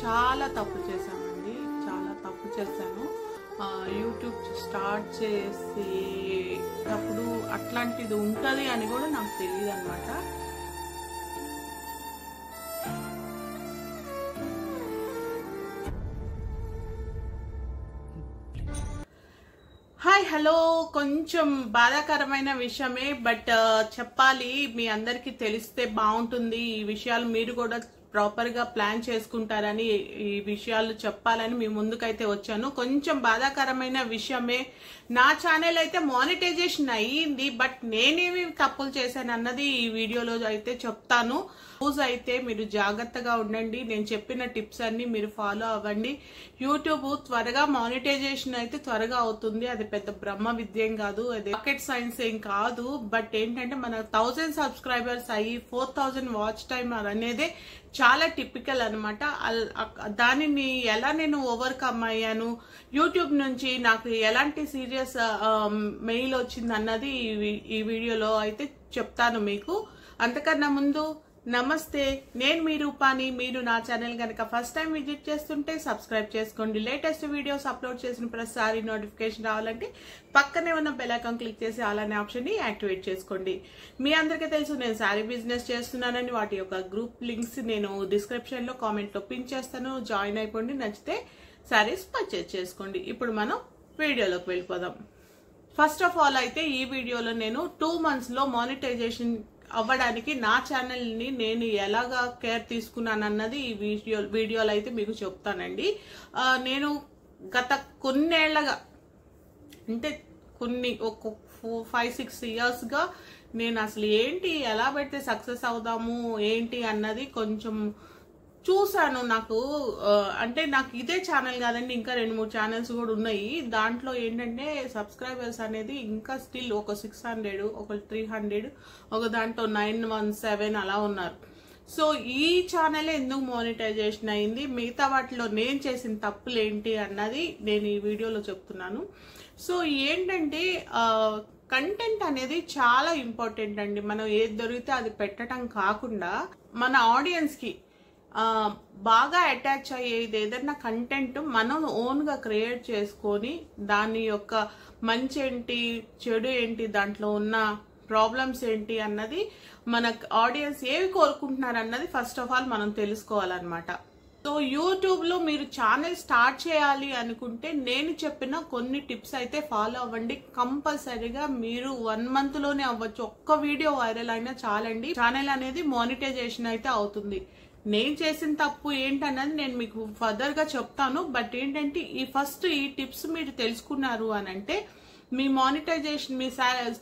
చాలా తప్పు చేశానండి, చాలా తప్పు చేశాను. యూట్యూబ్ స్టార్ట్ చేసేటప్పుడు అట్లాంటిది ఉంటుంది అని కూడా నాకు తెలియదు అనమాట. హాయ్ హలో, కొంచెం బాధాకరమైన విషయమే, బట్ చెప్పాలి, మీ అందరికీ తెలిస్తే బాగుంటుంది. ఈ విషయాలు మీరు కూడా ప్రాపర్ గా ప్లాన్ చేసుకుంటారని ఈ విషయాలు చెప్పాలని మీ ముందుకైతే వచ్చాను. కొంచెం బాధాకరమైన విషయమే. నా ఛానల్ అయితే మానిటైజేషన్ అయ్యింది, బట్ నేనేమి తప్పులు చేశాను అన్నది ఈ వీడియోలో అయితే చెప్తాను. యూజ్ అయితే మీరు జాగ్రత్తగా ఉండండి. నేను చెప్పిన టిప్స్ అన్ని మీరు ఫాలో అవ్వండి. యూట్యూబ్ త్వరగా మానిటైజేషన్ అయితే త్వరగా అవుతుంది. అది పెద్ద బ్రహ్మ విద్యం కాదు, అది రాకెట్ సైన్స్ ఏం కాదు. బట్ ఏంటంటే మన 1000 సబ్స్క్రైబర్స్ అయ్యి 4000 వాచ్ టైమ్ అనేదే చాలా టిపికల్ అనమాట. దానిని ఎలా నేను ఓవర్కమ్ అయ్యాను, యూట్యూబ్ నుంచి నాకు ఎలాంటి సీరియస్ మెయిల్ వచ్చింది అన్నది ఈ వీడియోలో అయితే చెప్తాను మీకు. అంతకన్నా ముందు నమస్తే, నేను మీ రూపాని. మీరు నా ఛానల్ కనుక ఫస్ట్ టైం విజిట్ చేస్తుంటే సబ్స్క్రైబ్ చేసుకోండి. లేటెస్ట్ వీడియోస్ అప్లోడ్ చేసిన ప్రతిసారి నోటిఫికేషన్ రావాలంటే పక్కనే ఉన్న బెల్ ఐకాన్ క్లిక్ చేసి అలానే ఆప్షన్ ని యాక్టివేట్ చేసుకోండి. మీ అందరికీ తెలుసు నేను శారీ బిజినెస్ చేస్తున్నానని. వాటి యొక్క గ్రూప్ లింక్స్ నేను డిస్క్రిప్షన్ లో కామెంట్ లో పిన్ చేస్తాను. జాయిన్ అయిపోండి, నచ్చితే శారీస్ పర్చేజ్ చేసుకోండి. ఇప్పుడు మనం వీడియోలోకి వెళ్ళిపోదాం. ఫస్ట్ ఆఫ్ ఆల్ అయితే ఈ వీడియోలో నేను 2 months లో మానిటైజేషన్ అవ్వడానికి నా ఛానల్ ని నేను ఎలాగా కేర్ తీసుకున్నాను అన్నది ఈ వీడియోలో అయితే మీకు చెప్తానండి. నేను గత కొన్నేళ్లగా, అంటే ఒక 5-6 years గా నేను అసలు ఏంటి, ఎలా పెడితే సక్సెస్ అవుదాము ఏంటి అన్నది కొంచెం చూసాను. అంటే నాకు ఇదే ఛానల్ కాదండి, ఇంకా 2-3 ఛానల్స్ కూడా ఉన్నాయి. దాంట్లో ఏంటంటే సబ్స్క్రైబర్స్ అనేది ఇంకా స్టిల్ ఒక 600, ఒక 300, ఒక దాంట్లో 917 అలా ఉన్నారు. సో ఈ ఛానల్ ఎందుకు మానిటైజేషన్ అయింది, మిగతా వాటిలో నేను చేసిన తప్పులు ఏంటి అన్నది నేను ఈ వీడియోలో చెప్తున్నాను. సో ఏంటంటే కంటెంట్ అనేది చాలా ఇంపార్టెంట్ అండి. మనం ఏది దొరికితే అది పెట్టడం కాకుండా మన ఆడియన్స్ కి బాగా అటాచ్ అయ్యేది ఏదైనా కంటెంట్ మనం ఓన్ గా క్రియేట్ చేసుకొని దాని యొక్క మంచి ఏంటి, చెడు ఏంటి, దాంట్లో ఉన్న ప్రాబ్లమ్స్ ఏంటి అన్నది మన ఆడియన్స్ ఏవి కోరుకుంటున్నారు అన్నది ఫస్ట్ ఆఫ్ ఆల్ మనం తెలుసుకోవాలన్నమాట. సో యూట్యూబ్ లో మీరు ఛానల్ స్టార్ట్ చేయాలి అనుకుంటే నేను చెప్పిన కొన్ని టిప్స్ అయితే ఫాలో అవ్వండి. కంపల్సరీగా మీరు 1 month లోనే అవ్వచ్చు. ఒక్క వీడియో వైరల్ అయినా చాలండి, ఛానల్ అనేది మానిటైజేషన్ అయితే అవుతుంది. నేను చేసిన తప్పు ఏంటన్నది నేను మీకు ఫర్దర్ గా చెప్తాను. బట్ ఏంటంటే ఈ టిప్స్ మీరు తెలుసుకున్నారు అని అంటే మీ మానిటైజేషన్, మీ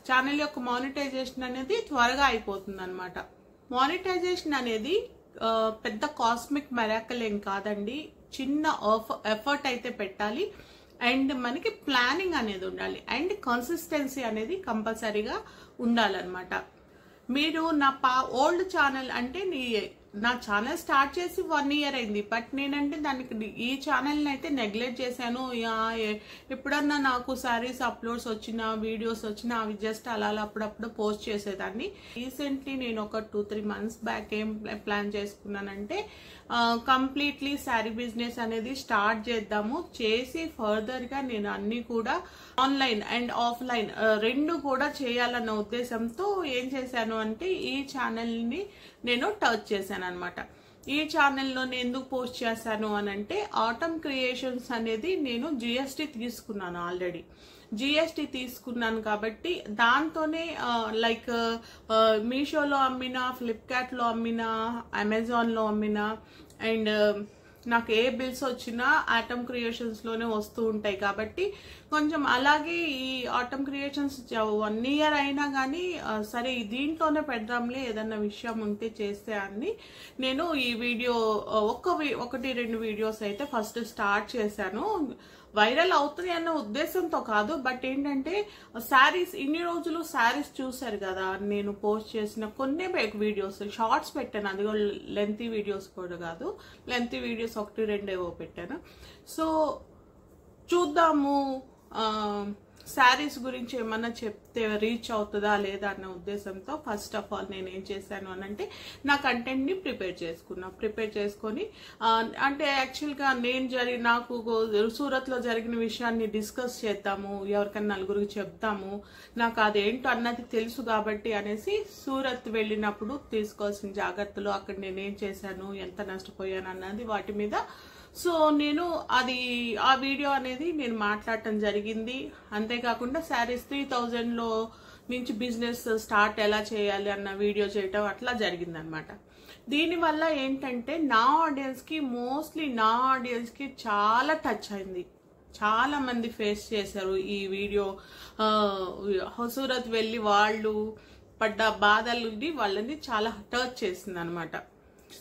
ఛానల్ యొక్క మానిటైజేషన్ అనేది త్వరగా అయిపోతుంది అనమాట. మానిటైజేషన్ అనేది పెద్ద కాస్మిక్ మెరాకల్ ఏం కాదండి. చిన్న ఎఫర్ట్ అయితే పెట్టాలి, అండ్ మనకి ప్లానింగ్ అనేది ఉండాలి, అండ్ కన్సిస్టెన్సీ అనేది కంపల్సరీగా ఉండాలన్నమాట. మీరు నా ఓల్డ్ ఛానల్ అంటే నా ఛానల్ స్టార్ట్ చేసి 1 year అయింది, బట్ నేనంటే దానికి ఈ ఛానల్ అయితే నెగ్లెక్ట్ చేశాను. ఎప్పుడన్నా నాకు సారీస్ అప్లోడ్స్ వచ్చినా, వీడియోస్ వచ్చినా అవి జస్ట్ అలా అప్పుడప్పుడు పోస్ట్ చేసేదాన్ని. రీసెంట్లీ నేను ఒక 2-3 months బ్యాక్ ఏం ప్లాన్ చేసుకున్నానంటే కంప్లీట్లీ శారీ బిజినెస్ అనేది స్టార్ట్ చేద్దాము, చేసి ఫర్దర్ గా నేను అన్ని కూడా ఆన్లైన్ అండ్ ఆఫ్లైన్ 2 కూడా చేయాలన్న ఉద్దేశంతో ఏం చేశాను అంటే ఈ ఛానల్ ని నేను టచ్ చేశాను అనమాట. ఈ ఛానల్లో నేను ఎందుకు పోస్ట్ చేశాను అని అంటే ఆటమ్ క్రియేషన్స్ అనేది నేను GST తీసుకున్నాను. ఆల్రెడీ GST తీసుకున్నాను కాబట్టి దాంతోనే లైక్ మీషోలో అమ్మినా, ఫ్లిప్కార్ట్ లో అమ్మినా, అమెజాన్ లో అమ్మినా, అండ్ నాకు ఏ బిల్స్ వచ్చినా ఆటమ్ క్రియేషన్స్ లోనే వస్తూ ఉంటాయి. కాబట్టి కొంచెం అలాగే ఈ ఆటమ్ క్రియేషన్స్ 1 year అయినా కానీ సరే దీంట్లోనే పెడదాంలే, ఏదన్నా విషయం ఉంటే చేస్తే అని నేను ఈ వీడియో 1-2 వీడియోస్ అయితే ఫస్ట్ స్టార్ట్ చేశాను. వైరల్ అవుతుంది అన్న ఉద్దేశంతో కాదు, బట్ ఏంటంటే శారీస్ ఇన్ని రోజులు శారీస్ చూసారు కదా, నేను పోస్ట్ చేసిన కొన్ని వీడియోస్ షార్ట్స్ పెట్టాను. అది కూడా లెంతీ వీడియోస్ కూడా కాదు, లెంతీ వీడియోస్ 1-2 ఏవో పెట్టాను. సో చూద్దాము శారీస్ గురించి ఏమన్నా చెప్తే రీచ్ అవుతుందా లేదా అన్న ఉద్దేశంతో ఫస్ట్ ఆఫ్ ఆల్ నేను ఏం చేశాను అని అంటే నా కంటెంట్ని ప్రిపేర్ చేసుకొని అంటే యాక్చువల్గా నాకు సూరత్లో జరిగిన విషయాన్ని డిస్కస్ చేద్దాము, ఎవరికైనా నలుగురికి చెప్తాము, నాకు అదేంటో అన్నది తెలుసు కాబట్టి అనేసి సూరత్ వెళ్ళినప్పుడు తీసుకోవాల్సిన జాగ్రత్తలు, అక్కడ నేనేం చేశాను, ఎంత నష్టపోయాను అన్నది వాటి మీద సో నేను ఆ వీడియో అనేది నేను మాట్లాడటం జరిగింది. అంతేకాకుండా శారీస్ 3000లో నుంచి బిజినెస్ స్టార్ట్ ఎలా చేయాలి అన్న వీడియో చేయటం అట్లా జరిగింది అనమాట. దీనివల్ల ఏంటంటే మోస్ట్లీ నా ఆడియన్స్కి చాలా టచ్ అయింది. చాలా మంది ఫేస్ చేశారు ఈ వీడియో. సూరత్ వెళ్ళి వాళ్ళు పడ్డ బాధలని వాళ్ళని చాలా టచ్ చేసింది అనమాట.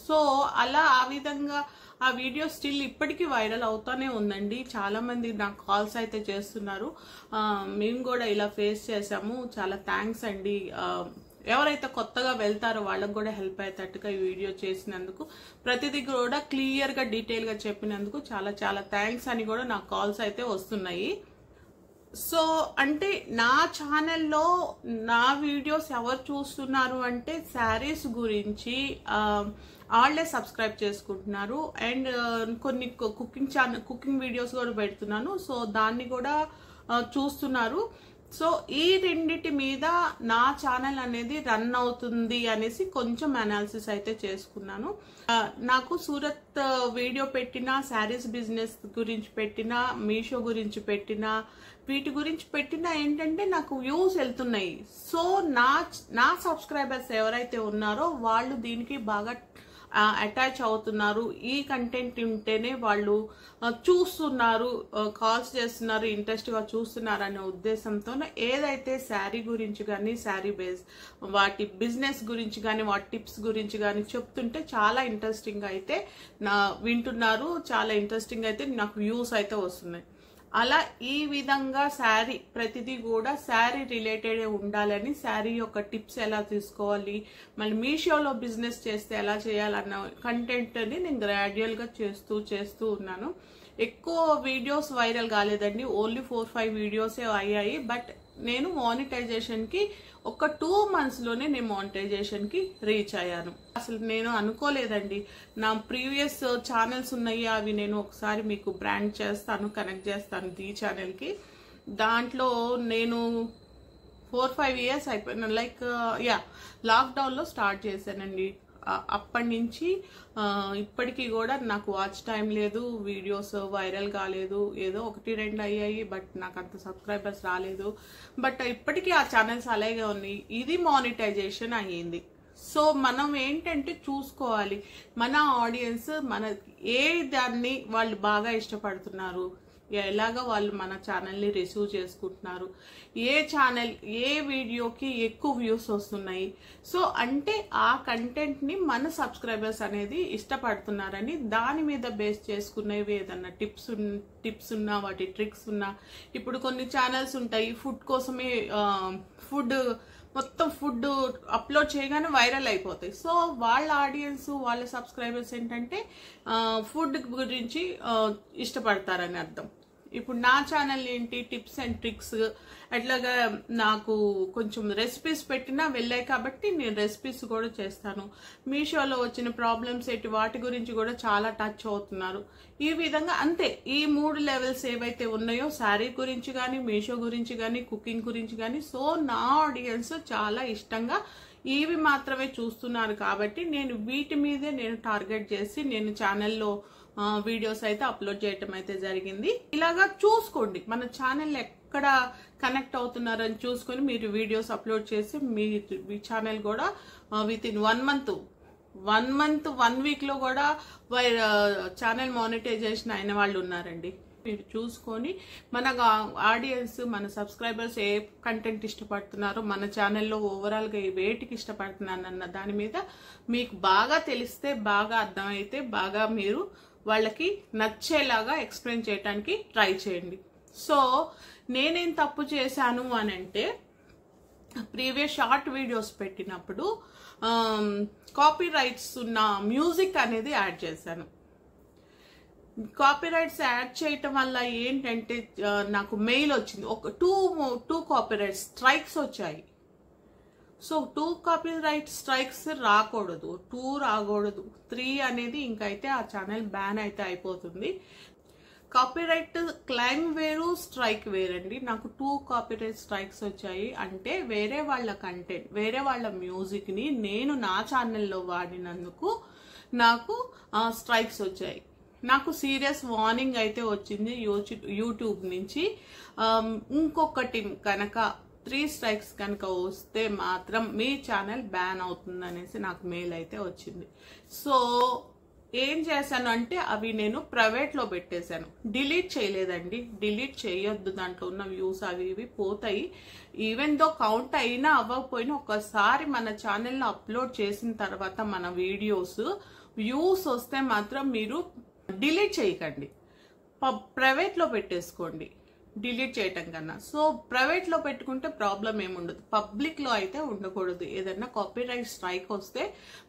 సో అలా ఆ విధంగా ఆ వీడియో స్టిల్ ఇప్పటికీ వైరల్ అవుతానే ఉందండి. చాలా మంది నాకు కాల్స్ అయితే చేస్తున్నారు, మేము కూడా ఇలా ఫేస్ చేసాము, చాలా థ్యాంక్స్ అండి, ఎవరైతే కొత్తగా వెళ్తారో వాళ్ళకు కూడా హెల్ప్ అయ్యేటట్టుగా ఈ వీడియో చేసినందుకు, ప్రతిదీ కూడా క్లియర్గా డీటెయిల్గా చెప్పినందుకు చాలా చాలా థ్యాంక్స్ అని కూడా నాకు కాల్స్ అయితే వస్తున్నాయి. సో అంటే నా ఛానల్లో నా వీడియోస్ ఎవరు చూస్తున్నారు అంటే శారీస్ గురించి వాళ్ళే సబ్స్క్రైబ్ చేసుకుంటున్నారు. అండ్ కొన్ని కుకింగ్ వీడియోస్ కూడా పెడుతున్నాను, సో దాన్ని కూడా చూస్తున్నారు. సో ఈ రెండిటి మీద నా ఛానల్ అనేది రన్ అవుతుంది అనేసి కొంచెం అనాలిసిస్ అయితే చేసుకున్నాను. నాకు సూరత్ వీడియో పెట్టినా, శారీస్ బిజినెస్ గురించి పెట్టినా, మీషో గురించి పెట్టినా, వీటి గురించి పెట్టినా ఏంటంటే నాకు వ్యూస్ వెళ్తున్నాయి. సో నా సబ్స్క్రైబర్స్ ఎవరైతే ఉన్నారో వాళ్ళు దీనికి బాగా అటాచ్ అవుతున్నారు. ఈ కంటెంట్ ఉంటేనే వాళ్ళు చూస్తున్నారు, కాల్స్ చేస్తున్నారు, ఇంట్రెస్ట్గా చూస్తున్నారు అనే ఉద్దేశంతో ఏదైతే శారీ గురించి కానీ, శారీ బేస్ వాటి బిజినెస్ గురించి కానీ, వాటి టిప్స్ గురించి కానీ చెప్తుంటే చాలా ఇంట్రెస్టింగ్ అయితే వింటున్నారు, చాలా ఇంట్రెస్టింగ్ అయితే నాకు వ్యూస్ అయితే వస్తున్నాయి. అలా ఈ విధంగా శారీ ప్రతిదీ కూడా శారీ రిలేటెడ్ ఉండాలని, శారీ యొక్క టిప్స్ ఎలా తీసుకోవాలి, మళ్ళీ మీషోలో బిజినెస్ చేస్తే ఎలా చేయాలన్న కంటెంట్ అని నేను గ్రాడ్యువల్గా చేస్తూ ఉన్నాను. ఎక్కువ వీడియోస్ వైరల్ కాలేదండి, ఓన్లీ 4-5 వీడియోసే అయ్యాయి. బట్ నేను మానిటైజేషన్కి ఒక 2 monthsలోనే నేను మానిటైజేషన్కి రీచ్ అయ్యాను. అసలు నేను అనుకోలేదండి. నా ప్రీవియస్ ఛానల్స్ ఉన్నాయి, అవి నేను ఒకసారి మీకు బ్రాండ్ చేస్తాను, కనెక్ట్ చేస్తాను ఈ ఛానల్కి. దాంట్లో నేను 4-5 years అయిపోయినా, లైక్ లాక్డౌన్లో స్టార్ట్ చేశానండి. అప్పటి నుంచి ఇప్పటికీ కూడా నాకు వాచ్ టైం లేదు, వీడియోస్ వైరల్ కాలేదు, ఏదో 1-2 అయ్యాయి, బట్ నాకు అంత సబ్స్క్రైబర్స్ రాలేదు. బట్ ఇప్పటికీ ఆ ఛానల్స్ అలాగే ఉన్నాయి. ఇది మానిటైజేషన్ అయ్యింది. సో మనం ఏంటంటే చూసుకోవాలి మన ఆడియన్స్ ఏ దాన్ని వాళ్ళు బాగా ఇష్టపడుతున్నారు, ఎలాగా వాళ్ళు మన ఛానల్ని రిసీవ్ చేసుకుంటున్నారు, ఏ వీడియోకి ఎక్కువ వ్యూస్ వస్తున్నాయి. సో అంటే ఆ కంటెంట్ని మన సబ్స్క్రైబర్స్ అనేది ఇష్టపడుతున్నారని దాని మీద బేస్ చేసుకునేవి ఏదన్నా టిప్స్ ఉన్నా, వాటి ట్రిక్స్ ఉన్నా. ఇప్పుడు కొన్ని ఛానల్స్ ఉంటాయి ఫుడ్ కోసమే, మొత్తం ఫుడ్ అప్లోడ్ చేయగానే వైరల్ అయిపోతాయి. సో వాళ్ళ ఆడియన్స్, వాళ్ళ సబ్స్క్రైబర్స్ ఏంటంటే ఫుడ్ గురించి ఇష్టపడతారని అర్థం. ఇప్పుడు నా ఛానల్ ఏంటి, టిప్స్ అండ్ ట్రిక్స్, అట్లాగా నాకు కొంచెం రెసిపీస్ పెట్టినా వెళ్ళాయి కాబట్టి నేను రెసిపీస్ కూడా చేస్తాను. మీషోలో వచ్చిన ప్రాబ్లమ్స్ ఏంటి, వాటి గురించి కూడా చాలా టచ్ అవుతున్నారు. ఈ విధంగా అంతే, ఈ 3 లెవెల్స్ ఏవైతే ఉన్నాయో, శారీ గురించి కానీ, మీషో గురించి కానీ, కుకింగ్ గురించి కానీ, సో నా ఆడియన్స్ చాలా ఇష్టంగా ఇవి మాత్రమే చూస్తున్నారు కాబట్టి నేను వీటి మీదే నేను టార్గెట్ చేసి నేను ఛానల్లో వీడియోస్ అయితే అప్లోడ్ చేయటం అయితే జరిగింది. ఇలాగా చూసుకోండి, మన ఛానల్ ఎక్కడ కనెక్ట్ అవుతున్నారని చూసుకొని మీరు వీడియోస్ అప్లోడ్ చేసి మీ ఛానల్ కూడా విత్ ఇన్ 1 weekలో కూడా ఛానల్ మానిటైజేషన్ అయిన వాళ్ళు ఉన్నారండి. మీరు చూసుకొని మన ఆడియన్స్, మన సబ్స్క్రైబర్స్ ఏ కంటెంట్ ఇష్టపడుతున్నారో, మన ఛానల్లో ఓవరాల్గా వేటికి ఇష్టపడుతున్నారన్న దాని మీద మీకు బాగా తెలిస్తే, బాగా అర్థమైతే, బాగా మీరు వాళ్ళకి నచ్చేలాగా ఎక్స్ప్లెయిన్ చేయడానికి ట్రై చేయండి. సో నేనేం తప్పు చేశాను అని అంటే, ప్రీవియస్ షార్ట్ వీడియోస్ పెట్టినప్పుడు కాపీ రైట్స్ ఉన్న మ్యూజిక్ అనేది యాడ్ చేశాను. కాపీరైట్స్ యాడ్ చేయటం వల్ల ఏంటంటే నాకు మెయిల్ వచ్చింది, ఒక టూ కాపీరైట్ స్ట్రైక్స్ వచ్చాయి. సో 2 కాపీరైట్ స్ట్రైక్స్ రాకూడదు, 2 రాకూడదు, 3 అనేది ఇంకైతే ఆ ఛానల్ బ్యాన్ అయితే అయిపోతుంది. కాపీరైట్ క్లైమ్ వేరు, స్ట్రైక్ వేరండి. నాకు 2 కాపీరైట్ స్ట్రైక్స్ వచ్చాయి. అంటే వేరే వాళ్ళ కంటెంట్, వేరే వాళ్ళ మ్యూజిక్ ని నేను నా ఛానల్లో వాడినందుకు నాకు స్ట్రైక్స్ వచ్చాయి. నాకు సీరియస్ వార్నింగ్ అయితే వచ్చింది యూట్యూబ్ నుంచి. ఇంకొకటి కనుక 3 స్ట్రైక్స్ కనుక వస్తే మాత్రం మీ ఛానల్ బ్యాన్ అవుతుంది అనేసి నాకు మెయిల్ అయితే వచ్చింది. సో ఏం చేశాను అంటే అవి నేను ప్రైవేట్ లో పెట్టేశాను, డిలీట్ చేయలేదండి. డిలీట్ చేయొద్దు, దాంట్లో ఉన్న వ్యూస్ అవి ఇవి పోతాయి. ఈవెన్ దో కౌంట్ అయినా అవ్వకపోయినా ఒకసారి మన ఛానల్లో అప్లోడ్ చేసిన తర్వాత మన వీడియోస్ వ్యూస్ వస్తే మాత్రం మీరు డిలీట్ చేయకండి, ప్రైవేట్ లో పెట్టేసుకోండి డిలీట్ చేయటం కన్నా. సో ప్రైవేట్ లో పెట్టుకుంటే ప్రాబ్లం ఏముండదు, పబ్లిక్ లో అయితే ఉండకూడదు. ఏదైనా కాపీరైట్ స్ట్రైక్ వస్తే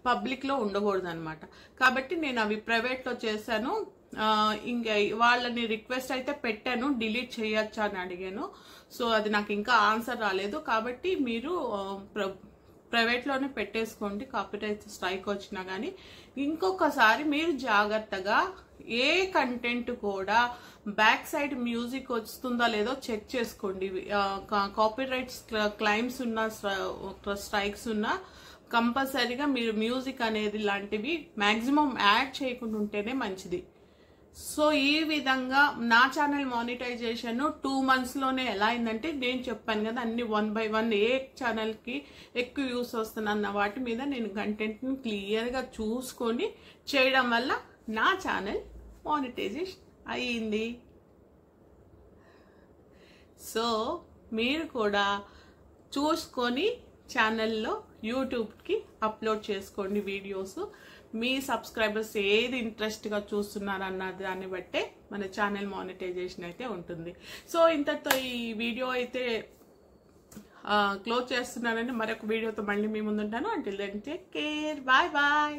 పబ్లిక్ లో ఉండకూడదు అనమాట. కాబట్టి నేను అవి ప్రైవేట్ లో చేశాను. ఇంకా వాళ్ళని రిక్వెస్ట్ అయితే పెట్టాను, డిలీట్ చేయొచ్చా అని అడిగాను. సో అది నాకు ఇంకా ఆన్సర్ రాలేదు. కాబట్టి మీరు ప్రైవేట్ లోనే పెట్టేసుకోండి, కాపీరైట్ స్ట్రైక్ వచ్చినా గానీ. ఇంకొకసారి మీరు జాగ్రత్తగా ఏ కంటెంట్ కూడా బ్యాక్ సైడ్ మ్యూజిక్ వస్తుందా లేదో చెక్ చేసుకోండి. కాపీరైట్స్ క్లైమ్స్ ఉన్న స్ట్రైక్స్ ఉన్న కంపల్సరీగా మీరు మ్యూజిక్ అనేది లాంటివి మాక్సిమం యాడ్ చేయకుండా ఉంటేనే మంచిది. సో ఈ విధంగా నా ఛానల్ మానిటైజేషన్ 2 months లోనే ఎలా అయిందంటే, నేను చెప్పాను కదా అన్ని 1 by 1 ఏ ఛానల్ కి ఎక్కువ వ్యూస్ వస్తున్న వాటి మీద నేను కంటెంట్ ని క్లియర్ గా చూసుకొని చేయడం వల్ల నా ఛానల్ మానిటైజేషన్ అయ్యింది. సో మీరు కూడా చూసుకొని ఛానల్లో యూట్యూబ్కి అప్లోడ్ చేసుకోండి వీడియోస్. మీ సబ్స్క్రైబర్స్ ఏది ఇంట్రెస్ట్గా చూస్తున్నారన్న దాన్ని బట్టే మన ఛానల్ మానిటైజేషన్ అయితే ఉంటుంది. సో ఇంతటితో ఈ వీడియో అయితే క్లోజ్ చేస్తున్నానండి. మరొక వీడియోతో మళ్ళీ మీ ముందుంటాను. Until then take care, bye bye.